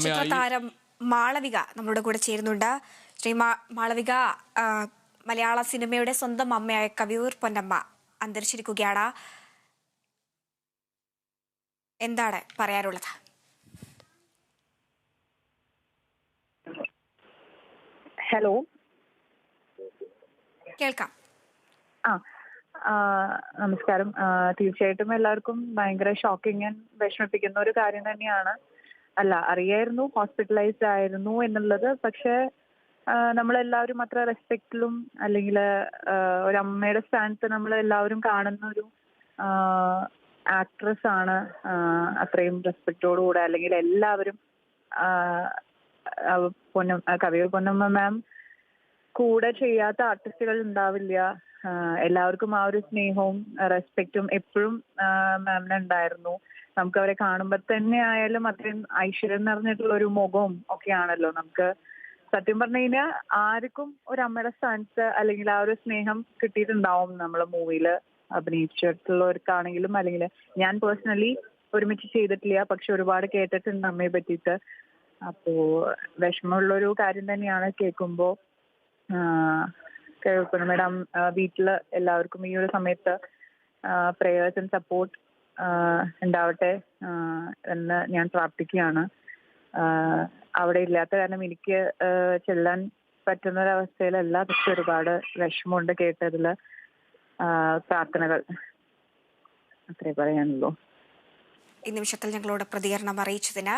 ചിത്രതാരം മാളവിക നമ്മുടെ കൂടെ ചേരുന്നുണ്ട്. ശ്രീ മാളവിക, മലയാള സിനിമയുടെ സ്വന്തം അമ്മയായ കവിയൂർ പൊന്നമ്മ അന്തരിച്ചിരിക്കുകയാണ്. എന്താണ് പറയാനുള്ളത്? ഹലോ, കേൾക്കാം. നമസ്കാരം. തീർച്ചയായിട്ടും എല്ലാവർക്കും ഭയങ്കര ഷോക്കിംഗ് ആൻഡ് വിഷമിപ്പിക്കുന്ന ഒരു കാര്യം തന്നെയാണ്. അറിയായിരുന്നു ഹോസ്പിറ്റലൈസ്ഡ് ആയിരുന്നു എന്നുള്ളത്. പക്ഷെ നമ്മളെല്ലാവരും അത്ര റെസ്പെക്റ്റിലും അല്ലെങ്കിൽ ഒരു അമ്മയുടെ സ്ഥാനത്ത് നമ്മൾ എല്ലാവരും കാണുന്ന ഒരു ആക്ട്രസ് ആണ്. അത്രയും റെസ്പെക്റ്റോടുകൂടെ അല്ലെങ്കിൽ എല്ലാവരും കവിയൂർ പൊന്നമ്മ മാം കൂടെ ചെയ്യാത്ത ആർട്ടിസ്റ്റുകൾ ഉണ്ടാവില്ല. എല്ലാവർക്കും ആ ഒരു സ്നേഹവും റെസ്പെക്റ്റും എപ്പോഴും മാമിന് ഉണ്ടായിരുന്നു. നമുക്ക് അവരെ കാണുമ്പോൾ തന്നെ ആയാലും അത്രയും ഐശ്വര്യം നിറഞ്ഞിട്ടുള്ള ഒരു മുഖവും ഒക്കെയാണല്ലോ. നമുക്ക് സത്യം പറഞ്ഞു കഴിഞ്ഞാൽ ആർക്കും ഒരു അമ്മയുടെ സ്ഥാനത്ത് അല്ലെങ്കിൽ ആ ഒരു സ്നേഹം കിട്ടിയിട്ടുണ്ടാവും. നമ്മളെ മൂവിയിൽ അഭിനയിച്ചിട്ടുള്ളവർക്കാണെങ്കിലും അല്ലെങ്കിൽ ഞാൻ പേഴ്സണലി ഒരുമിച്ച് ചെയ്തിട്ടില്ല, പക്ഷെ ഒരുപാട് കേട്ടിട്ടുണ്ട് അമ്മയെ പറ്റിയിട്ട്. അപ്പോ വിഷമമുള്ളൊരു കാര്യം തന്നെയാണ് കേൾക്കുമ്പോൾ. കേൾക്കുമ്പോൾ വീട്ടില് എല്ലാവർക്കും ഈ ഒരു സമയത്ത് പ്രേയേഴ്സ് ആൻഡ് സപ്പോർട്ട് ഉണ്ടാവട്ടെ എന്ന് ഞാൻ പ്രാർത്ഥിക്കുകയാണ്. അവിടെ ഇല്ലാത്ത കാരണം എനിക്ക് ചെല്ലാൻ പറ്റുന്ന ഒരവസ്ഥയിലല്ല, പക്ഷെ ഒരുപാട് വിഷമമുണ്ട് കേട്ടതിൽ. പ്രാർത്ഥനകൾ അത്രേ പറയാനുള്ളൂ. ഈ നിമിഷത്തിൽ ഞങ്ങളോട് പ്രതികരണം അറിയിച്ചതിന്